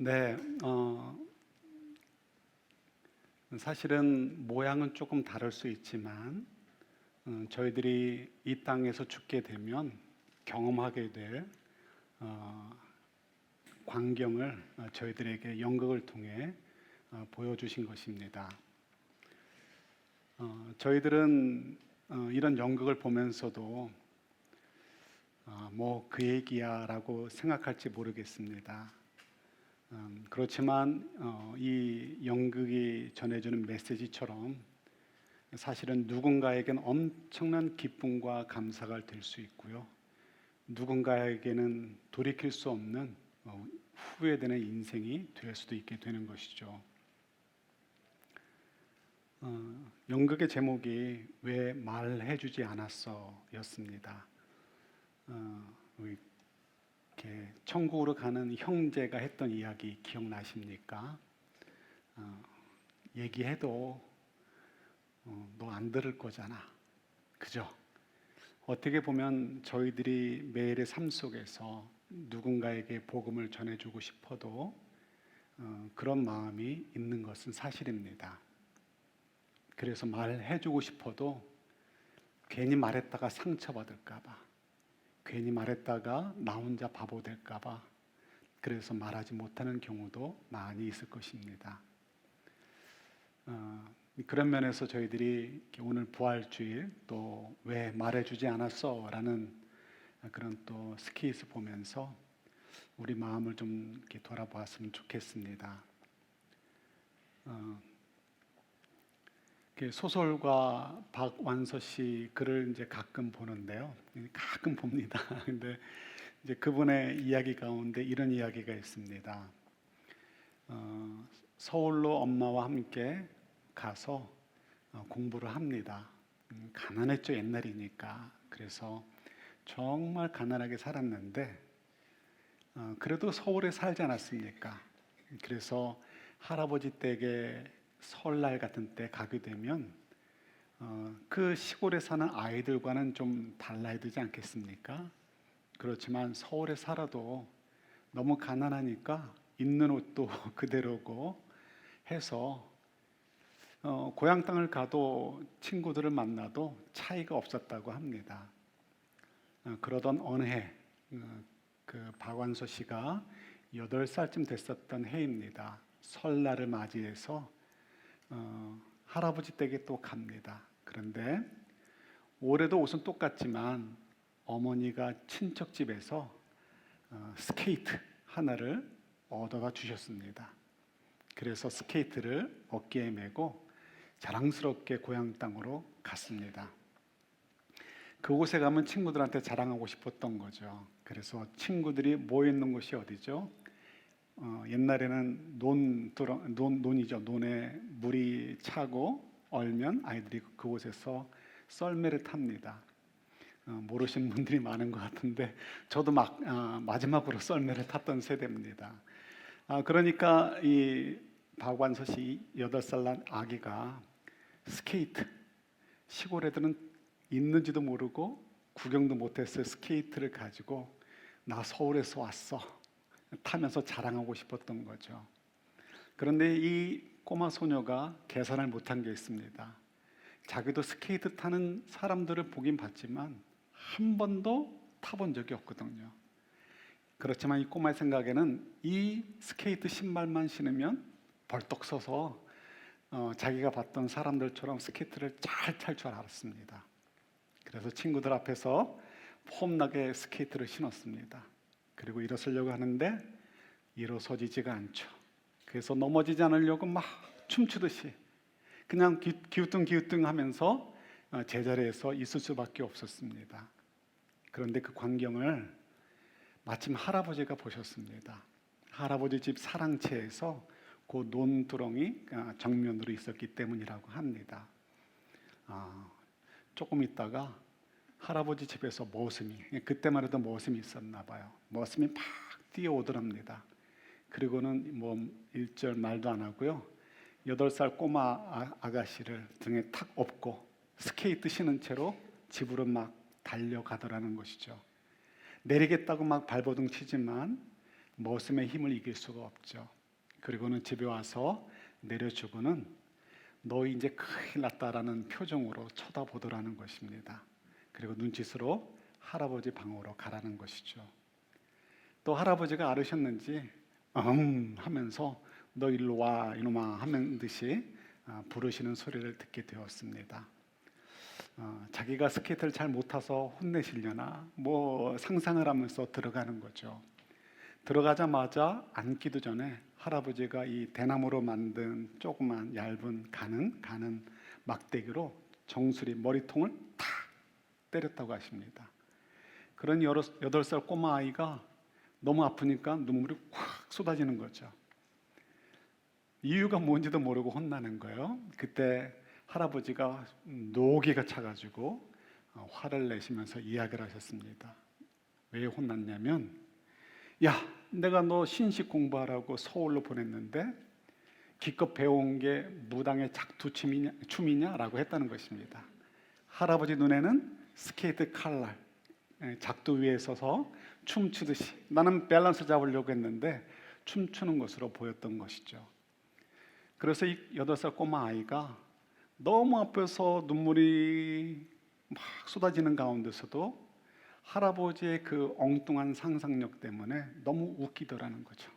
네, 사실은 모양은 조금 다를 수 있지만 저희들이 이 땅에서 죽게 되면 경험하게 될 광경을 저희들에게 연극을 통해 보여주신 것입니다. 저희들은 이런 연극을 보면서도 뭐 그 얘기야라고 생각할지 모르겠습니다. 그렇지만 이 연극이 전해주는 메시지처럼 사실은 누군가에게는 엄청난 기쁨과 감사가 될 수 있고요. 누군가에게는 돌이킬 수 없는 후회되는 인생이 될 수도 있게 되는 것이죠. 연극의 제목이 왜 말해주지 않았어 였습니다. 이렇게 천국으로 가는 형제가 했던 이야기 기억나십니까? 얘기해도 너 안 들을 거잖아. 그죠? 어떻게 보면 저희들이 매일의 삶 속에서 누군가에게 복음을 전해주고 싶어도 그런 마음이 있는 것은 사실입니다. 그래서 말해주고 싶어도 괜히 말했다가 상처받을까봐, 괜히 말했다가 나 혼자 바보 될까봐 그래서 말하지 못하는 경우도 많이 있을 것입니다. 그런 면에서 저희들이 오늘 부활주일 또 왜 말해주지 않았어? 라는 그런 또 스케이트 보면서 우리 마음을 좀 이렇게 돌아보았으면 좋겠습니다. 소설가 박완서 씨 글을 이제 가끔 보는데요. 가끔 봅니다. 근데 이제 그분의 이야기 가운데 이런 이야기가 있습니다. 서울로 엄마와 함께 가서 공부를 합니다. 가난했죠, 옛날이니까. 그래서 정말 가난하게 살았는데 그래도 서울에 살지 않았습니까? 그래서 할아버지 댁에 설날 같은 때 가게 되면 그 시골에 사는 아이들과는 좀 달라야 되지 않겠습니까? 그렇지만 서울에 살아도 너무 가난하니까 입는 옷도 그대로고 해서 고향 땅을 가도 친구들을 만나도 차이가 없었다고 합니다. 그러던 어느 해, 그 박완서 씨가 8살쯤 됐었던 해입니다. 설날을 맞이해서 할아버지 댁에 또 갑니다. 그런데 올해도 옷은 똑같지만 어머니가 친척 집에서 스케이트 하나를 얻어가 주셨습니다. 그래서 스케이트를 어깨에 메고 자랑스럽게 고향 땅으로 갔습니다. 그곳에 가면 친구들한테 자랑하고 싶었던 거죠. 그래서 친구들이 모여있는 곳이 어디죠? 옛날에는 논이죠. 논에 물이 차고 얼면 아이들이 그곳에서 썰매를 탑니다. 모르시는 분들이 많은 것 같은데 저도 마지막으로 썰매를 탔던 세대입니다. 그러니까 이 박완서 씨 8살 난 아기가 스케이트, 시골 애들은 있는지도 모르고 구경도 못했어요. 스케이트를 가지고 나 서울에서 왔어 타면서 자랑하고 싶었던 거죠. 그런데 이 꼬마 소녀가 계산을 못한 게 있습니다. 자기도 스케이트 타는 사람들을 보긴 봤지만 한 번도 타본 적이 없거든요. 그렇지만 이 꼬마의 생각에는 이 스케이트 신발만 신으면 벌떡 서서 자기가 봤던 사람들처럼 스케이트를 잘 탈 줄 알았습니다. 그래서 친구들 앞에서 폼나게 스케이트를 신었습니다. 그리고 일어서려고 하는데 일어서지지가 않죠. 그래서 넘어지지 않으려고 막 춤추듯이 그냥 기우뚱기우뚱 하면서 제자리에서 있을 수밖에 없었습니다. 그런데 그 광경을 마침 할아버지가 보셨습니다. 할아버지 집 사랑채에서 그 논두렁이 정면으로 있었기 때문이라고 합니다. 조금 있다가 할아버지 집에서 머슴이, 그때만 해도 머슴이 있었나 봐요. 머슴이 막 뛰어오더랍니다. 그리고는 뭐 일절 말도 안 하고요. 8살 꼬마 아가씨를 등에 탁 업고 스케이트 신은 채로 집으로 막 달려가더라는 것이죠. 내리겠다고 막 발버둥 치지만 머슴의 힘을 이길 수가 없죠. 그리고는 집에 와서 내려주고는 너 이제 큰일 났다라는 표정으로 쳐다보더라는 것입니다. 그리고 눈짓으로 할아버지 방으로 가라는 것이죠. 또 할아버지가 알으셨는지 하면서 너 일로 와 이놈아 하는 듯이 부르시는 소리를 듣게 되었습니다. 자기가 스케이트를 잘 못 타서 혼내시려나 뭐 상상을 하면서 들어가는 거죠. 들어가자마자 앉기도 전에 할아버지가 이 대나무로 만든 조그만 얇은 가는 막대기로 정수리 머리통을 탁 때렸다고 하십니다. 그런 8살 꼬마 아이가 너무 아프니까 눈물이 확 쏟아지는 거죠. 이유가 뭔지도 모르고 혼나는 거예요. 그때 할아버지가 노기가 차가지고 화를 내시면서 이야기를 하셨습니다. 왜 혼났냐면, 야, 내가 너 신식 공부하라고 서울로 보냈는데 기껏 배운 게 무당의 춤이냐? 라고 했다는 것입니다. 할아버지 눈에는 스케이트 칼날, 작두 위에 서서 춤추듯이 나는 밸런스 잡으려고 했는데 춤추는 것으로 보였던 것이죠. 그래서 이 8살 꼬마 아이가 너무 아파서 눈물이 막 쏟아지는 가운데서도 할아버지의 그 엉뚱한 상상력 때문에 너무 웃기더라는 거죠.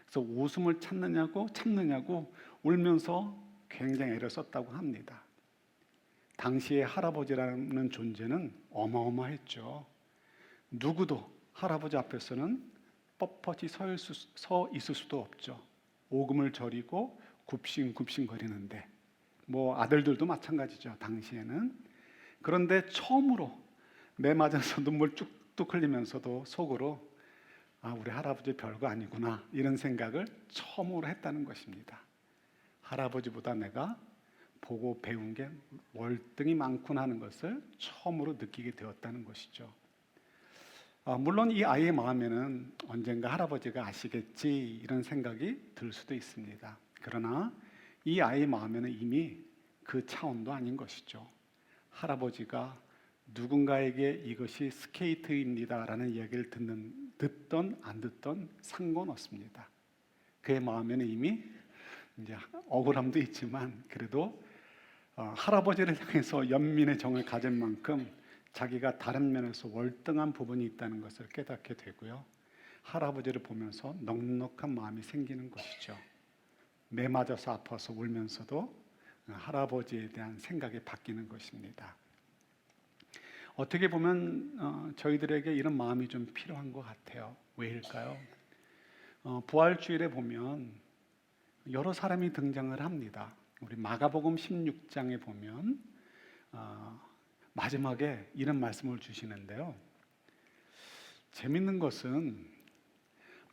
그래서 웃음을 참느냐고 울면서 굉장히 애를 썼다고 합니다. 당시에 할아버지라는 존재는 어마어마했죠. 누구도 할아버지 앞에서는 뻣뻣이 서 있을 수도 없죠. 오금을 저리고 굽신굽신거리는데 뭐 아들들도 마찬가지죠. 당시에는. 그런데 처음으로 매 맞아서 눈물 뚝뚝 흘리면서도 속으로 우리 할아버지 별거 아니구나 이런 생각을 처음으로 했다는 것입니다. 할아버지보다 내가 보고 배운 게 월등히 많구나 하는 것을 처음으로 느끼게 되었다는 것이죠. 물론 이 아이의 마음에는 언젠가 할아버지가 아시겠지 이런 생각이 들 수도 있습니다. 그러나 이 아이의 마음에는 이미 그 차원도 아닌 것이죠. 할아버지가 누군가에게 이것이 스케이트입니다라는 이야기를 듣던 안 듣던 상관없습니다. 그의 마음에는 이미 이제 억울함도 있지만 그래도 할아버지를 향해서 연민의 정을 가진 만큼 자기가 다른 면에서 월등한 부분이 있다는 것을 깨닫게 되고요. 할아버지를 보면서 넉넉한 마음이 생기는 것이죠. 매 맞아서 아파서 울면서도 할아버지에 대한 생각이 바뀌는 것입니다. 어떻게 보면 저희들에게 이런 마음이 좀 필요한 것 같아요. 왜일까요? 부활주일에 보면 여러 사람이 등장을 합니다. 우리 마가복음 16장에 보면 마지막에 이런 말씀을 주시는데요. 재밌는 것은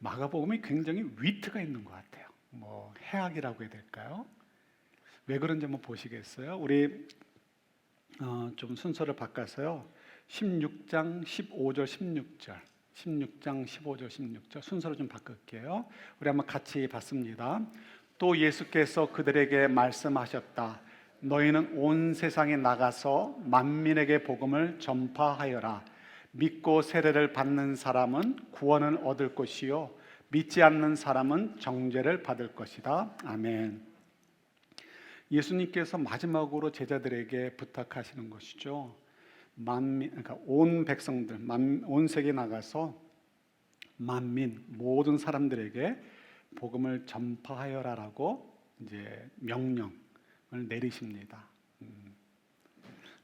마가복음이 굉장히 위트가 있는 것 같아요. 뭐 해학이라고 해야 될까요? 왜 그런지 한번 보시겠어요? 우리 좀 순서를 바꿔서요. 16장 15절 16절 16장 15절 16절 순서를 좀 바꿀게요. 우리 한번 같이 봤습니다. 또 예수께서 그들에게 말씀하셨다. 너희는 온 세상에 나가서 만민에게 복음을 전파하여라. 믿고 세례를 받는 사람은 구원을 얻을 것이요 믿지 않는 사람은 정죄를 받을 것이다. 아멘. 예수님께서 마지막으로 제자들에게 부탁하시는 것이죠. 그러니까 온 백성들, 온 세계에 나가서 만민 모든 사람들에게 복음을 전파하여라라고 이제 명령을 내리십니다.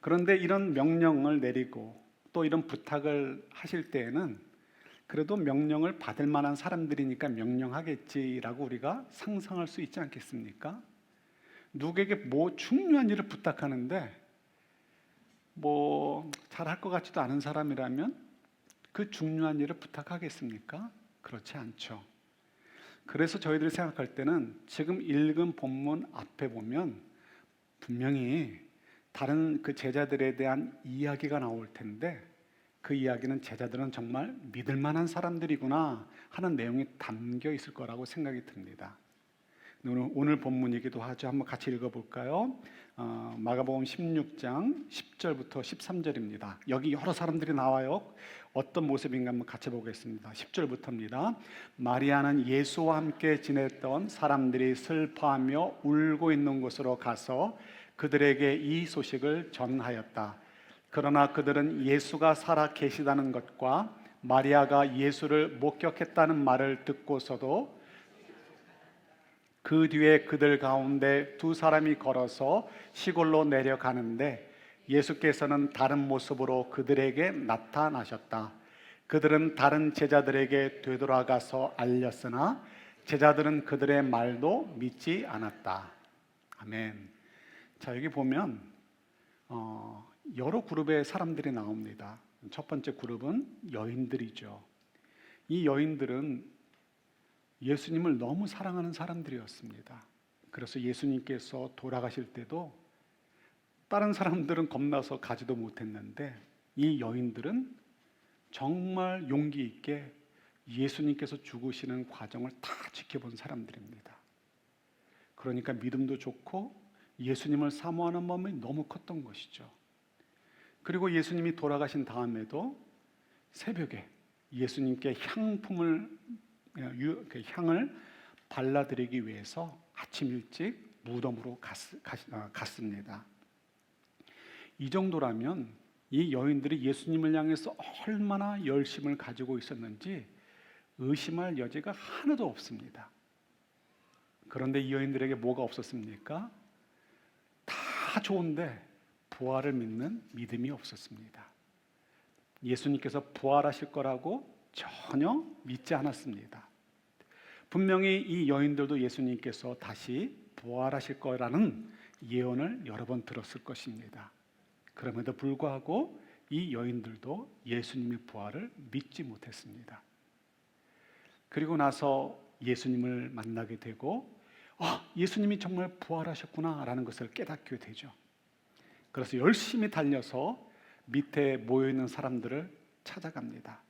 그런데 이런 명령을 내리고 또 이런 부탁을 하실 때에는 그래도 명령을 받을 만한 사람들이니까 명령하겠지라고 우리가 상상할 수 있지 않겠습니까? 누구에게 뭐 중요한 일을 부탁하는데 뭐 잘할 것 같지도 않은 사람이라면 그 중요한 일을 부탁하겠습니까? 그렇지 않죠. 그래서 저희들이 생각할 때는 지금 읽은 본문 앞에 보면 분명히 다른 그 제자들에 대한 이야기가 나올 텐데 그 이야기는 제자들은 정말 믿을 만한 사람들이구나 하는 내용이 담겨 있을 거라고 생각이 듭니다. 오늘 본문이기도 하죠. 한번 같이 읽어볼까요? 마가복음 16장 10절부터 13절입니다. 여기 여러 사람들이 나와요. 어떤 모습인가 한번 같이 보겠습니다. 10절부터입니다. 마리아는 예수와 함께 지냈던 사람들이 슬퍼하며 울고 있는 곳으로 가서 그들에게 이 소식을 전하였다. 그러나 그들은 예수가 살아 계시다는 것과 마리아가 예수를 목격했다는 말을 듣고서도 그 뒤에 그들 가운데 두 사람이 걸어서 시골로 내려가는데 예수께서는 다른 모습으로 그들에게 나타나셨다. 그들은 다른 제자들에게 되돌아가서 알렸으나 제자들은 그들의 말도 믿지 않았다. 아멘. 자, 여기 보면 여러 그룹의 사람들이 나옵니다. 첫 번째 그룹은 여인들이죠. 이 여인들은 예수님을 너무 사랑하는 사람들이었습니다. 그래서 예수님께서 돌아가실 때도 다른 사람들은 겁나서 가지도 못했는데 이 여인들은 정말 용기 있게 예수님께서 죽으시는 과정을 다 지켜본 사람들입니다. 그러니까 믿음도 좋고 예수님을 사모하는 마음이 너무 컸던 것이죠. 그리고 예수님이 돌아가신 다음에도 새벽에 예수님께 향을 발라드리기 위해서 아침 일찍 무덤으로 갔습니다. 이 정도라면 이 여인들이 예수님을 향해서 얼마나 열심을 가지고 있었는지 의심할 여지가 하나도 없습니다. 그런데 이 여인들에게 뭐가 없었습니까? 다 좋은데 부활을 믿는 믿음이 없었습니다. 예수님께서 부활하실 거라고 전혀 믿지 않았습니다. 분명히 이 여인들도 예수님께서 다시 부활하실 거라는 예언을 여러 번 들었을 것입니다. 그럼에도 불구하고 이 여인들도 예수님의 부활을 믿지 못했습니다. 그리고 나서 예수님을 만나게 되고 예수님이 정말 부활하셨구나라는 것을 깨닫게 되죠. 그래서 열심히 달려서 밑에 모여있는 사람들을 찾아갑니다.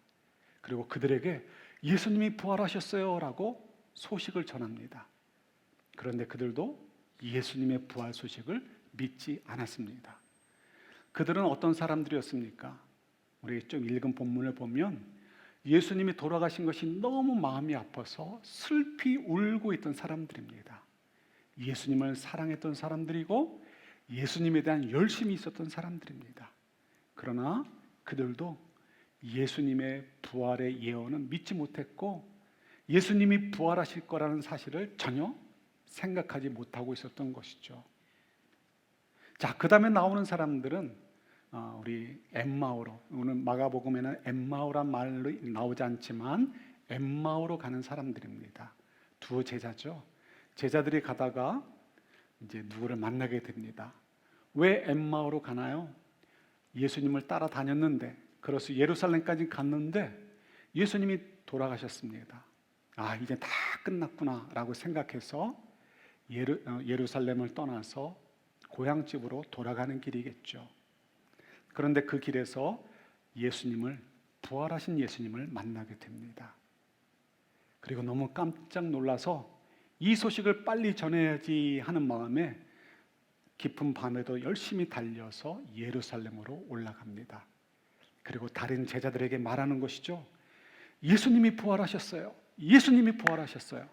그리고 그들에게 예수님이 부활하셨어요 라고 소식을 전합니다. 그런데 그들도 예수님의 부활 소식을 믿지 않았습니다. 그들은 어떤 사람들이었습니까? 우리 좀 읽은 본문을 보면 예수님이 돌아가신 것이 너무 마음이 아파서 슬피 울고 있던 사람들입니다. 예수님을 사랑했던 사람들이고 예수님에 대한 열심이 있었던 사람들입니다. 그러나 그들도 예수님의 부활의 예언은 믿지 못했고 예수님이 부활하실 거라는 사실을 전혀 생각하지 못하고 있었던 것이죠. 자, 그 다음에 나오는 사람들은 우리 엠마오로, 오늘 마가복음에는 엠마오란 말로 나오지 않지만 엠마오로 가는 사람들입니다. 두 제자죠. 제자들이 가다가 이제 누구를 만나게 됩니다. 왜 엠마오로 가나요? 예수님을 따라다녔는데, 그래서 예루살렘까지 갔는데 예수님이 돌아가셨습니다. 이제 다 끝났구나 라고 생각해서 예루살렘을 떠나서 고향집으로 돌아가는 길이겠죠. 그런데 그 길에서 부활하신 예수님을 만나게 됩니다. 그리고 너무 깜짝 놀라서 이 소식을 빨리 전해야지 하는 마음에 깊은 밤에도 열심히 달려서 예루살렘으로 올라갑니다. 그리고 다른 제자들에게 말하는 것이죠. 예수님이 부활하셨어요. 예수님이 부활하셨어요.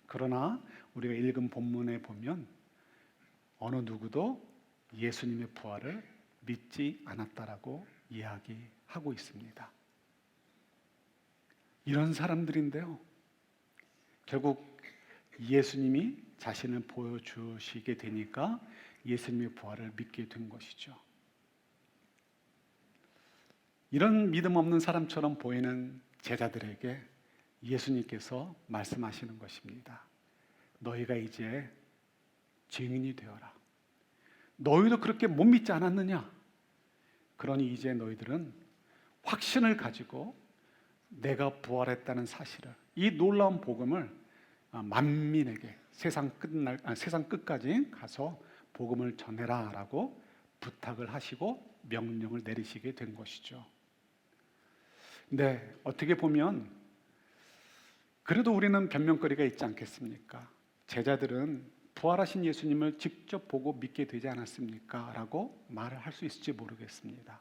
그러나 우리가 읽은 본문에 보면 어느 누구도 예수님의 부활을 믿지 않았다라고 이야기하고 있습니다. 이런 사람들인데요. 결국 예수님이 자신을 보여주시게 되니까 예수님의 부활을 믿게 된 것이죠. 이런 믿음 없는 사람처럼 보이는 제자들에게 예수님께서 말씀하시는 것입니다. 너희가 이제 증인이 되어라. 너희도 그렇게 못 믿지 않았느냐? 그러니 이제 너희들은 확신을 가지고 내가 부활했다는 사실을, 이 놀라운 복음을 만민에게 세상 끝까지 가서 복음을 전해라라고 부탁을 하시고 명령을 내리시게 된 것이죠. 네, 어떻게 보면 그래도 우리는 변명거리가 있지 않겠습니까? 제자들은 부활하신 예수님을 직접 보고 믿게 되지 않았습니까? 라고 말을 할 수 있을지 모르겠습니다.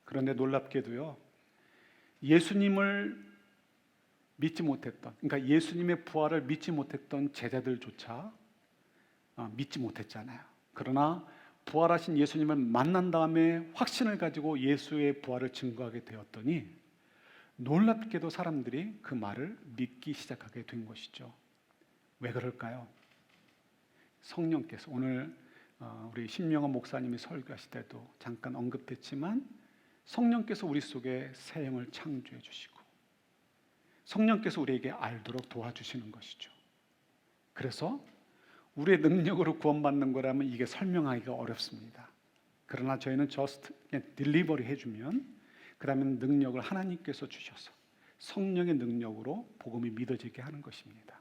그런데 놀랍게도요, 예수님을 믿지 못했던, 그러니까 예수님의 부활을 믿지 못했던 제자들조차 믿지 못했잖아요. 그러나 부활하신 예수님을 만난 다음에 확신을 가지고 예수의 부활을 증거하게 되었더니 놀랍게도 사람들이 그 말을 믿기 시작하게 된 것이죠. 왜 그럴까요? 성령께서, 오늘 우리 신명원 목사님이 설교하실 때도 잠깐 언급했지만, 성령께서 우리 속에 새 영을 창조해 주시고 성령께서 우리에게 알도록 도와주시는 것이죠. 그래서 우리의 능력으로 구원받는 거라면 이게 설명하기가 어렵습니다. 그러나 저희는 just 그냥 딜리버리 해주면, 그러면 능력을 하나님께서 주셔서 성령의 능력으로 복음이 믿어지게 하는 것입니다.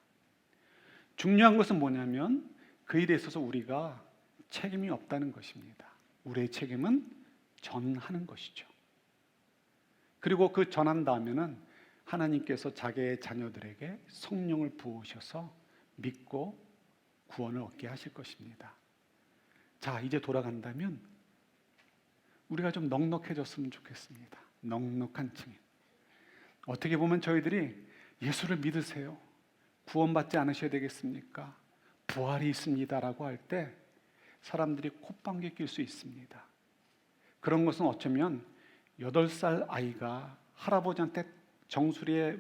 중요한 것은 뭐냐면 그 일에 있어서 우리가 책임이 없다는 것입니다. 우리의 책임은 전하는 것이죠. 그리고 그 전한 다음에는 하나님께서 자기의 자녀들에게 성령을 부으셔서 믿고 구원을 얻게 하실 것입니다. 자, 이제 돌아간다면 우리가 좀 넉넉해졌으면 좋겠습니다. 넉넉한 증인. 어떻게 보면 저희들이 예수를 믿으세요, 구원받지 않으셔야 되겠습니까? 부활이 있습니다라고 할 때 사람들이 콧방귀 낄 수 있습니다. 그런 것은 어쩌면 8살 아이가 할아버지한테 정수리에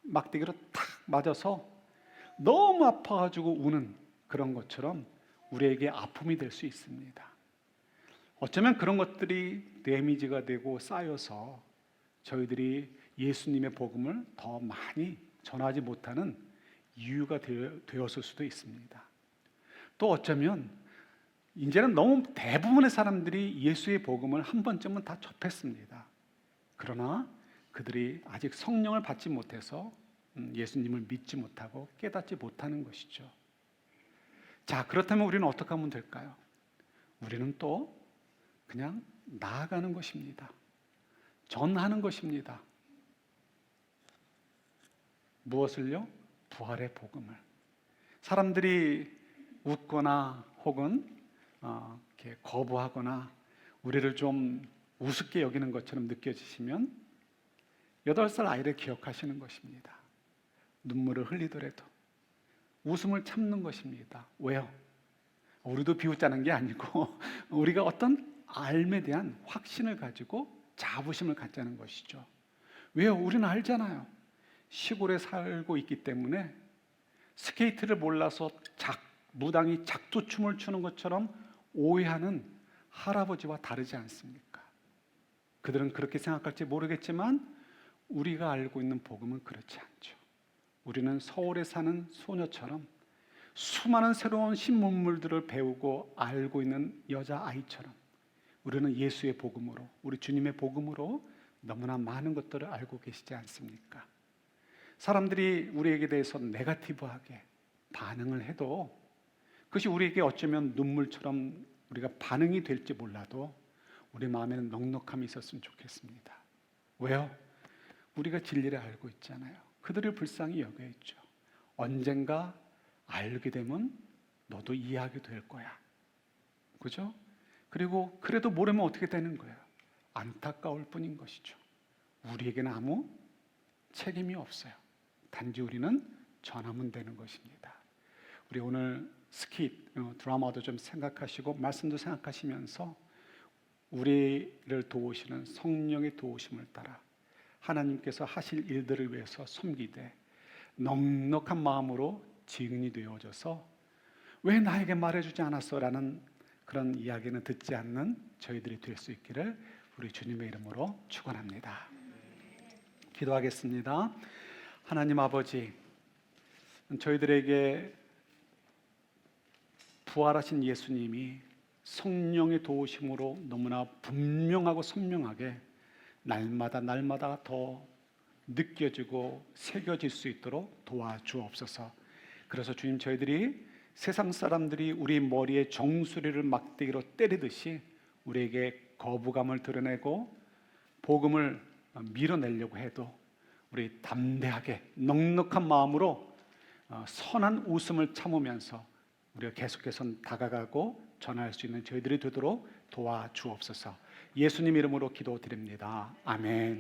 막대기로 탁 맞아서 너무 아파가지고 우는 그런 것처럼 우리에게 아픔이 될 수 있습니다. 어쩌면 그런 것들이 데미지가 되고 쌓여서 저희들이 예수님의 복음을 더 많이 전하지 못하는 이유가 되었을 수도 있습니다. 또 어쩌면 이제는 너무 대부분의 사람들이 예수의 복음을 한 번쯤은 다 접했습니다. 그러나 그들이 아직 성령을 받지 못해서 예수님을 믿지 못하고 깨닫지 못하는 것이죠. 자, 그렇다면 우리는 어떻게 하면 될까요? 우리는 또 그냥 나아가는 것입니다. 전하는 것입니다. 무엇을요? 부활의 복음을. 사람들이 웃거나 혹은 이렇게 거부하거나 우리를 좀 우습게 여기는 것처럼 느껴지시면 8살 아이를 기억하시는 것입니다. 눈물을 흘리더라도 웃음을 참는 것입니다. 왜요? 우리도 비웃자는 게 아니고 우리가 어떤 삶에 대한 확신을 가지고 자부심을 갖자는 것이죠. 왜요? 우리는 알잖아요. 시골에 살고 있기 때문에 스케이트를 몰라서 무당이 작두춤을 추는 것처럼 오해하는 할아버지와 다르지 않습니까? 그들은 그렇게 생각할지 모르겠지만 우리가 알고 있는 복음은 그렇지 않죠. 우리는 서울에 사는 소녀처럼 수많은 새로운 신문물들을 배우고 알고 있는 여자아이처럼 우리는 예수의 복음으로, 우리 주님의 복음으로 너무나 많은 것들을 알고 계시지 않습니까? 사람들이 우리에게 대해서 네거티브하게 반응을 해도 그것이 우리에게 어쩌면 눈물처럼 우리가 반응이 될지 몰라도 우리 마음에는 넉넉함이 있었으면 좋겠습니다. 왜요? 우리가 진리를 알고 있잖아요. 그들을 불쌍히 여겨있죠. 언젠가 알게 되면 너도 이해하게 될 거야. 그죠? 그리고 그래도 모르면 어떻게 되는 거예요? 안타까울 뿐인 것이죠. 우리에게는 아무 책임이 없어요. 단지 우리는 전하면 되는 것입니다. 우리 오늘 스킷, 드라마도 좀 생각하시고 말씀도 생각하시면서 우리를 도우시는 성령의 도우심을 따라 하나님께서 하실 일들을 위해서 섬기되 넉넉한 마음으로 증인이 되어져서 왜 나에게 말해주지 않았어? 라는 그런 이야기는 듣지 않는 저희들이 될 수 있기를 우리 주님의 이름으로 축원합니다. 기도하겠습니다. 하나님 아버지, 저희들에게 부활하신 예수님이 성령의 도우심으로 너무나 분명하고 선명하게 날마다 더 느껴지고 새겨질 수 있도록 도와주옵소서. 그래서 주님, 저희들이 세상 사람들이 우리 머리에 정수리를 막대기로 때리듯이 우리에게 거부감을 드러내고 복음을 밀어내려고 해도 우리 담대하게 넉넉한 마음으로 선한 웃음을 참으면서 우리가 계속해서 다가가고 전할 수 있는 저희들이 되도록 도와주옵소서. 예수님 이름으로 기도드립니다. 아멘.